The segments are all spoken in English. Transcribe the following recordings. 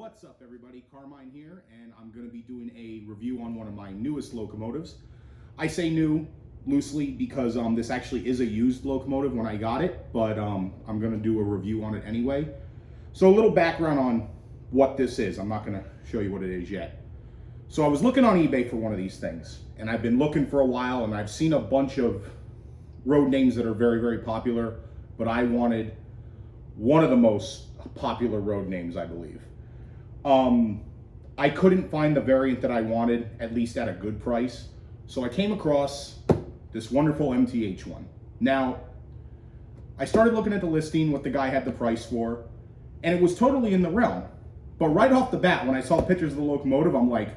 What's up, everybody? Carmine here, and I'm going to be doing a review on one of my newest locomotives. I say new loosely because this actually is a used locomotive when I got it, but I'm going to do a review on it anyway. So a little background on what this is. I'm not going to show you what it is yet. So I was looking on eBay for one of these things, and I've been looking for a while, and I've seen a bunch of road names that are very, very popular, but I wanted one of the most popular road names, I believe. I couldn't find the variant that I wanted, at least at a good price. So I came across this wonderful MTH one. Now, I started looking at the listing, what the guy had the price for, and it was totally in the realm. But right off the bat, when I saw pictures of the locomotive, I'm like,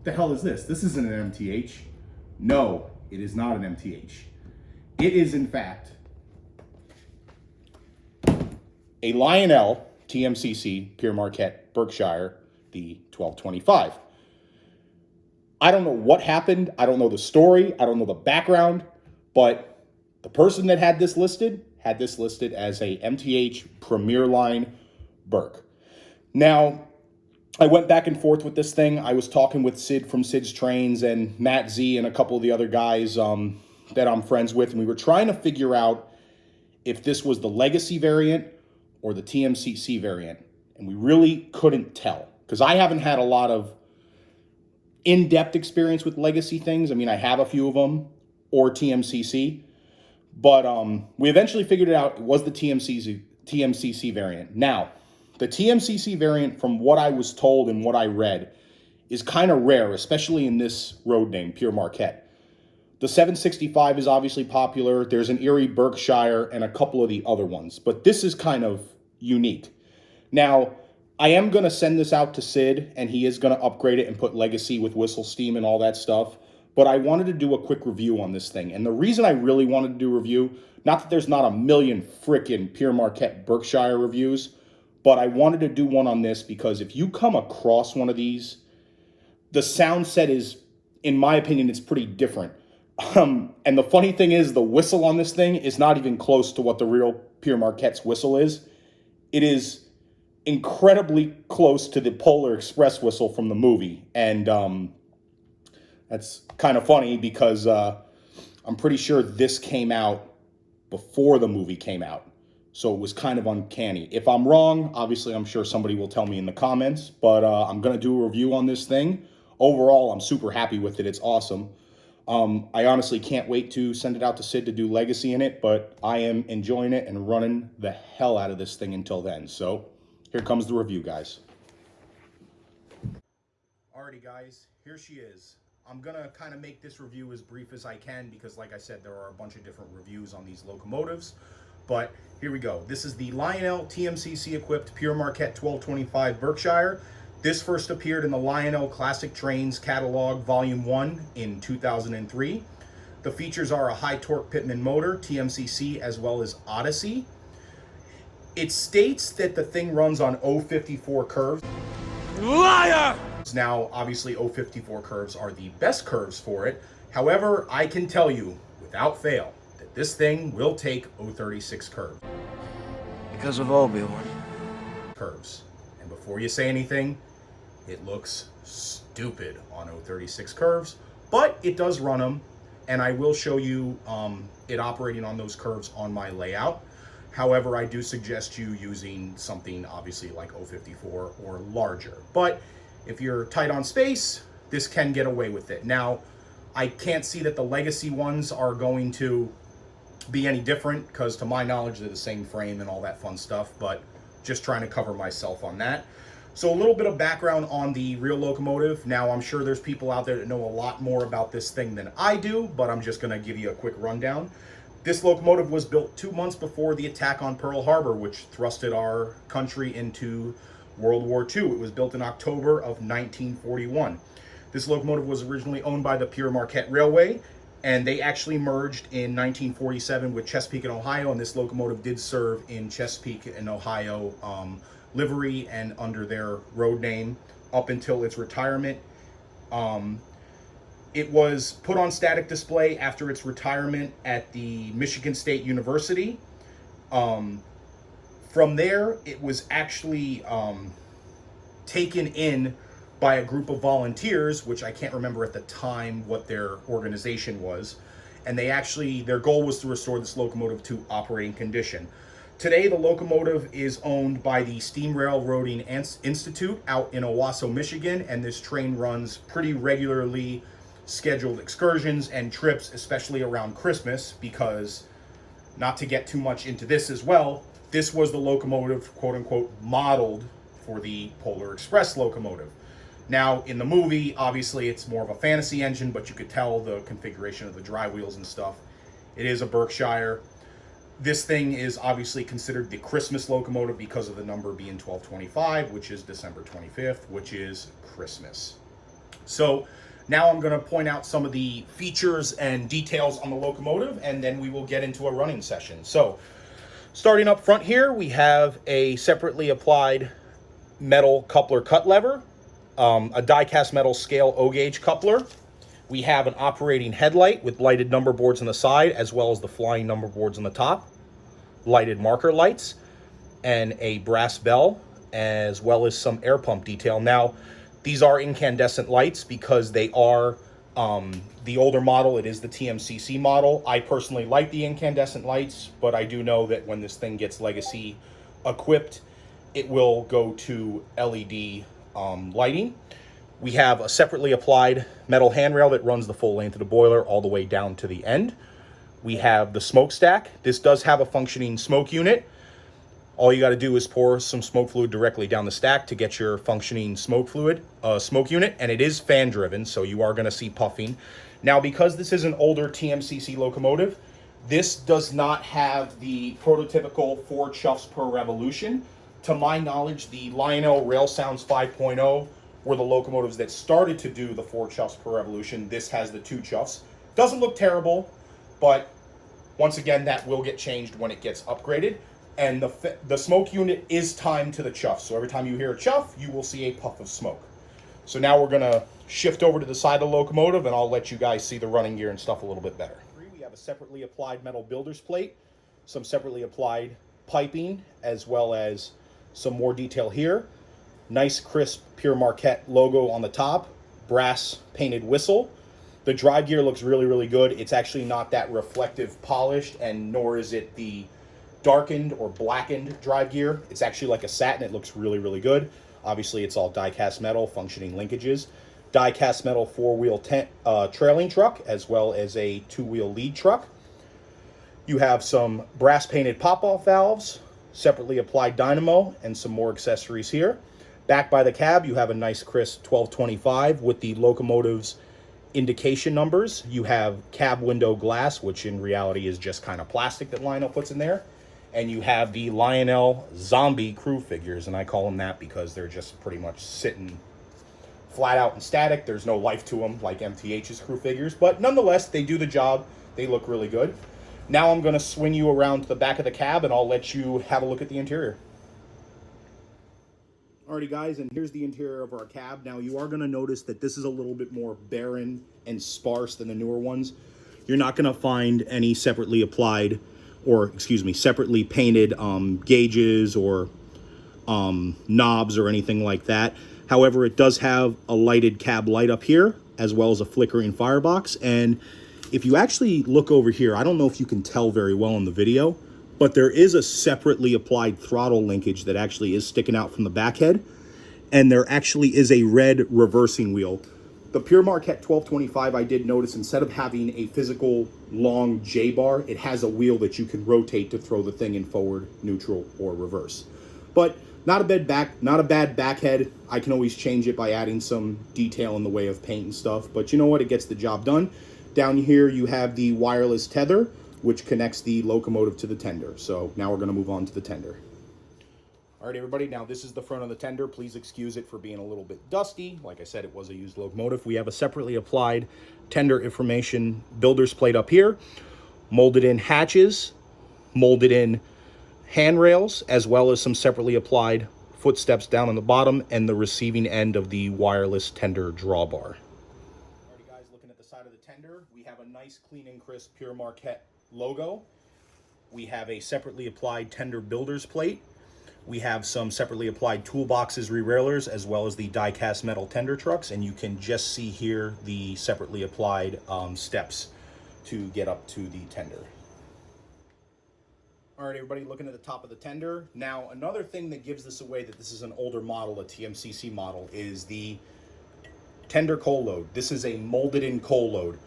the hell is this? This isn't an MTH. No, it is not an MTH. It is, in fact, a Lionel TMCC Pere Marquette Berkshire, the 1225. I don't know what happened. I don't know the story. I don't know the background, but the person that had this listed as a MTH Premier Line Berk. Now, I went back and forth with this thing. I was talking with Sid from Sid's Trains and Matt Z and a couple of the other guys that I'm friends with, and we were trying to figure out if this was the Legacy variant or the TMCC variant, and we really couldn't tell because I haven't had a lot of in-depth experience with Legacy things. I mean, I have a few of them, or TMCC, but we eventually figured it out. It was the TMCC variant. Now, the TMCC variant, from what I was told and what I read, is kind of rare, especially in this road name, Pere Marquette. The 765 is obviously popular. There's an Erie Berkshire and a couple of the other ones, but this is kind of unique. Now, I am going to send this out to Sid, and he is going to upgrade it and put Legacy with whistle steam and all that stuff, but I wanted to do a quick review on this thing. And the reason I really wanted to do a review, not that there's not a million frickin' Pere Marquette Berkshire reviews, but I wanted to do one on this because if you come across one of these, the sound set is, in my opinion, it's pretty different. And the funny thing is, the whistle on this thing is not even close to what the real Pere Marquette's whistle is. It is incredibly close to the Polar Express whistle from the movie. And that's kind of funny because I'm pretty sure this came out before the movie came out. So it was kind of uncanny. If I'm wrong, obviously I'm sure somebody will tell me in the comments. But I'm going to do a review on this thing. Overall, I'm super happy with it. It's awesome. I honestly can't wait to send it out to Sid to do Legacy in it, but I am enjoying it and running the hell out of this thing until then. So here comes the review, guys. Alrighty, guys, here she is. I'm going to kind of make this review as brief as I can because, like I said, there are a bunch of different reviews on these locomotives. But here we go. This is the Lionel TMCC equipped Pere Marquette 1225 Berkshire. This first appeared in the Lionel Classic Trains Catalog Volume 1 in 2003. The features are a high-torque Pitman motor, TMCC, as well as Odyssey. It states that the thing runs on 054 curves. Liar! Now, obviously, 054 curves are the best curves for it. However, I can tell you, without fail, that this thing will take 036 curves. Because of Obi-Wan. Curves. And before you say anything, it looks stupid on 036 curves, but it does run them, and I will show you it operating on those curves on my layout. However, I do suggest you using something obviously like 054 or larger. But if you're tight on space, this can get away with it. Now, I can't see that the Legacy ones are going to be any different because to my knowledge, they're the same frame and all that fun stuff, but just trying to cover myself on that. So a little bit of background on the real locomotive. Now, I'm sure there's people out there that know a lot more about this thing than I do, but I'm just going to give you a quick rundown. This locomotive was built 2 months before the attack on Pearl Harbor, which thrusted our country into World War II. It was built in October of 1941. This locomotive was originally owned by the Pere Marquette Railway, and they actually merged in 1947 with Chesapeake and Ohio, and this locomotive did serve in Chesapeake and Ohio livery and under their road name up until its retirement. It was put on static display after its retirement at the Michigan State University. From there, it was actually taken in by a group of volunteers, which I can't remember at the time what their organization was. And their goal was to restore this locomotive to operating condition. Today, the locomotive is owned by the Steam Railroading Institute out in Owasso, Michigan, and this train runs pretty regularly scheduled excursions and trips, especially around Christmas, because, not to get too much into this as well, this was the locomotive, quote unquote, modeled for the Polar Express locomotive. Now, in the movie, obviously it's more of a fantasy engine, but you could tell the configuration of the drive wheels and stuff. It is a Berkshire. This thing is obviously considered the Christmas locomotive because of the number being 1225, which is December 25th, which is Christmas. So now I'm going to point out some of the features and details on the locomotive, and then we will get into a running session. So starting up front here, we have a separately applied metal coupler cut lever, a die-cast metal scale O-gauge coupler. We have an operating headlight with lighted number boards on the side, as well as the flying number boards on the top, lighted marker lights, and a brass bell, as well as some air pump detail. Now, these are incandescent lights because they are the older model. It is the TMCC model. I personally like the incandescent lights, but I do know that when this thing gets legacy equipped, it will go to LED lighting. We have a separately applied metal handrail that runs the full length of the boiler all the way down to the end. We have the smokestack. This does have a functioning smoke unit. All you got to do is pour some smoke fluid directly down the stack to get your functioning smoke unit, and it is fan driven, so you are going to see puffing. Now, because this is an older TMCC locomotive, this does not have the prototypical 4 chuffs per revolution. To my knowledge, the Lionel Rail Sounds 5.0 were the locomotives that started to do the 4 chuffs per revolution. This has the 2 chuffs. Doesn't look terrible, but once again, that will get changed when it gets upgraded. And the smoke unit is timed to the chuff. So every time you hear a chuff, you will see a puff of smoke. So now we're going to shift over to the side of the locomotive, and I'll let you guys see the running gear and stuff a little bit better. We have a separately applied metal builder's plate, some separately applied piping, as well as some more detail here. Nice crisp Pere Marquette logo on the top, brass painted whistle. The drive gear looks really, really good. It's actually not that reflective polished, and nor is it the darkened or blackened drive gear. It's actually like a satin. It looks really, really good. Obviously, it's all die-cast metal, functioning linkages. Die-cast metal 4-wheel trailing truck, as well as a 2-wheel lead truck. You have some brass painted pop-off valves, separately applied dynamo, and some more accessories here. Back by the cab, you have a nice crisp 1225 with the locomotive's indication numbers. You have cab window glass, which in reality is just kind of plastic that Lionel puts in there. And you have the Lionel zombie crew figures, and I call them that because they're just pretty much sitting flat out and static. There's no life to them like MTH's crew figures, but nonetheless, they do the job. They look really good. Now I'm going to swing you around to the back of the cab, and I'll let you have a look at the interior. Alrighty guys, and here's the interior of our cab. Now you are going to notice that this is a little bit more barren and sparse than the newer ones. You're not going to find any separately applied, or excuse me, separately painted gauges or knobs or anything like that. However, it does have a lighted cab light up here, as well as a flickering firebox. And if you actually look over here, I don't know if you can tell very well in the video, but there is a separately applied throttle linkage that actually is sticking out from the back head. And there actually is a red reversing wheel. The Pere Marquette 1225, I did notice, instead of having a physical long J-bar, it has a wheel that you can rotate to throw the thing in forward, neutral, or reverse. But not a bad back head. I can always change it by adding some detail in the way of paint and stuff. But you know what? It gets the job done. Down here, you have the wireless tether, which connects the locomotive to the tender. So now we're going to move on to the tender. All right, everybody, now this is the front of the tender. Please excuse it for being a little bit dusty. Like I said, it was a used locomotive. We have a separately applied tender information builder's plate up here, molded in hatches, molded in handrails, as well as some separately applied footsteps down on the bottom and the receiving end of the wireless tender drawbar. Alrighty, guys, looking at the side of the tender, we have a nice, clean and crisp Pere Marquette logo. We have a separately applied tender builder's plate. We have some separately applied toolboxes, re-railers, as well as the die-cast metal tender trucks, and you can just see here the separately applied steps to get up to the tender. All right, everybody, looking at the top of the tender. Now, another thing that gives this away that this is an older model, a TMCC model, is the tender coal load. This is a molded-in coal load.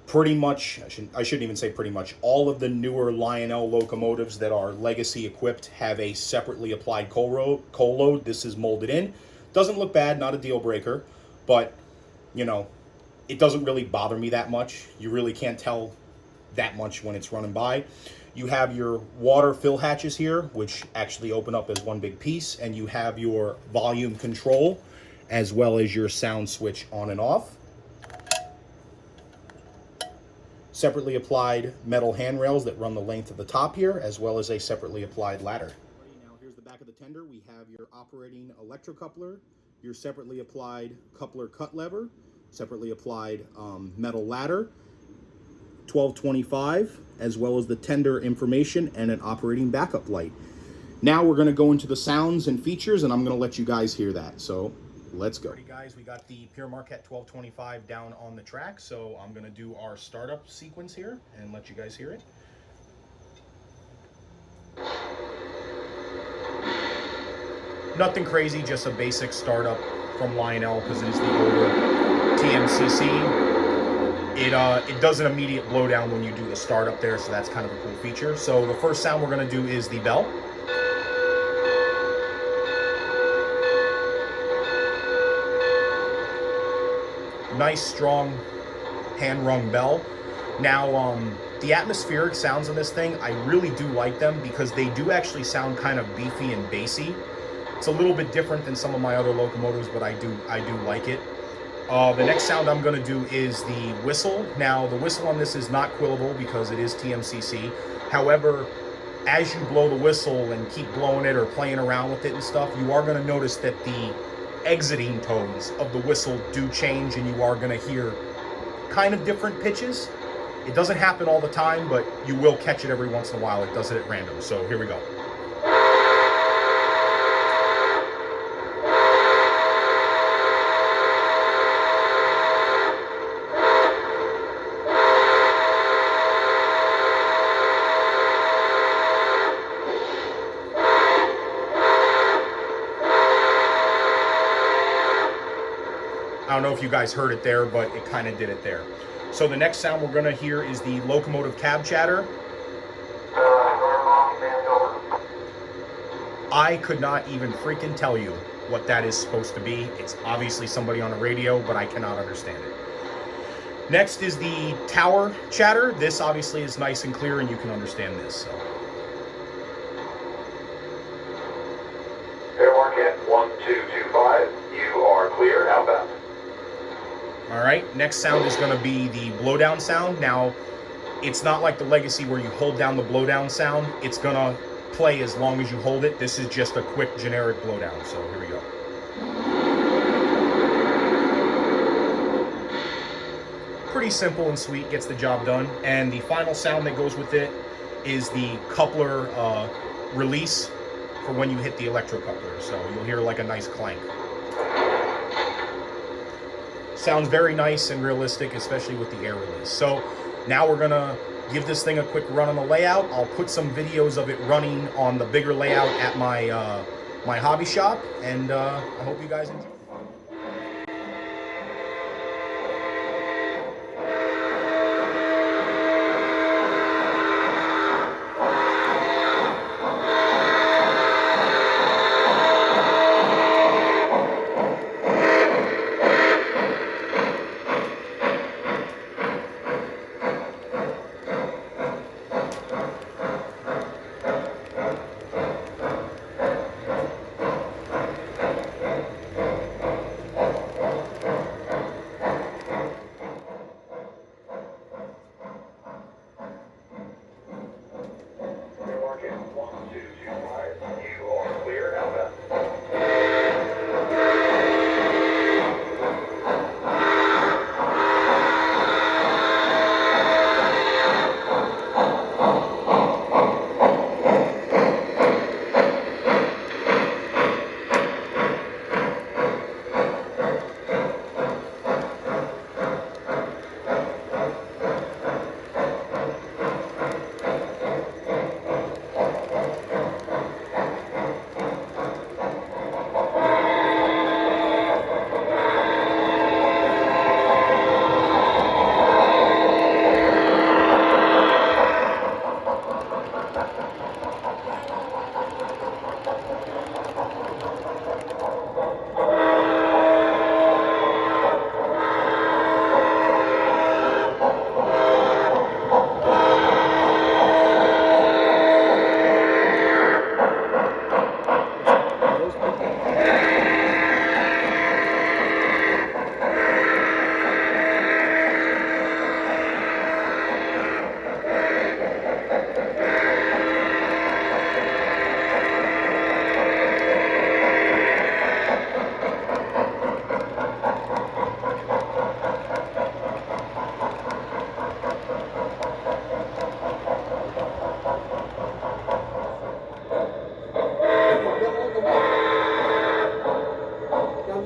Pretty much, I shouldn't even say pretty much, all of the newer Lionel locomotives that are legacy equipped have a separately applied coal load. This is molded in. Doesn't look bad, not a deal breaker, but, you know, it doesn't really bother me that much. You really can't tell that much when it's running by. You have your water fill hatches here, which actually open up as one big piece, and you have your volume control, as well as your sound switch on and off. Separately applied metal handrails that run the length of the top here, as well as a separately applied ladder. Now here's the back of the tender. We have your operating electrocoupler, your separately applied coupler cut lever, separately applied metal ladder, 1225, as well as the tender information and an operating backup light. Now we're going to go into the sounds and features, and I'm going to let you guys hear that. So let's go. Alrighty, guys, we got the Pere Marquette 1225 down on the track, so I'm going to do our startup sequence here and let you guys hear it. Nothing crazy, just a basic startup from Lionel because it is the older TMCC. It does an immediate blowdown when you do the startup there, so that's kind of a cool feature. So the first sound we're going to do is the bell. Nice, strong, hand-rung bell. Now, the atmospheric sounds on this thing, I really do like them because they do actually sound kind of beefy and bassy. It's a little bit different than some of my other locomotives, but I do like it. The next sound I'm going to do is the whistle. Now, the whistle on this is not quillable because it is TMCC. However, as you blow the whistle and keep blowing it or playing around with it and stuff, you are going to notice that the exiting tones of the whistle do change, and you are going to hear kind of different pitches. It doesn't happen all the time, but you will catch it every once in a while. It does it at random. So here we go. I don't know if you guys heard it there, but it kind of did it there. So the next sound we're going to hear is the locomotive cab chatter. I could not even freaking tell you what that is supposed to be. It's obviously somebody on the radio, but I cannot understand it. Next is the tower chatter. This obviously is nice and clear, and you can understand this. So. Pere Marquette 1225, you are clear outbound. All right, next sound is going to be the blowdown sound. Now, it's not like the Legacy where you hold down the blowdown sound. It's going to play as long as you hold it. This is just a quick generic blowdown. So here we go. Pretty simple and sweet, gets the job done. And the final sound that goes with it is the coupler release for when you hit the electrocoupler. So you'll hear like a nice clank. Sounds very nice and realistic, especially with the air release. So now we're gonna give this thing a quick run on the layout. I'll put some videos of it running on the bigger layout at my my hobby shop, and I hope you guys enjoy.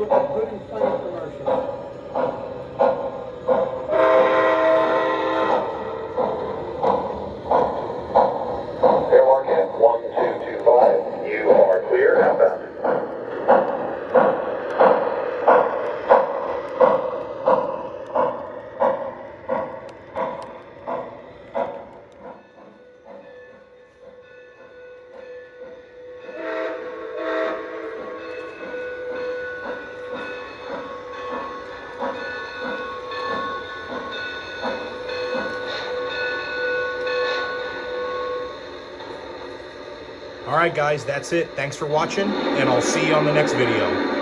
looking good and plain commercial. Pere Marquette, 1225. You are clear outbound. All right, guys, that's it. Thanks for watching, and I'll see you on the next video.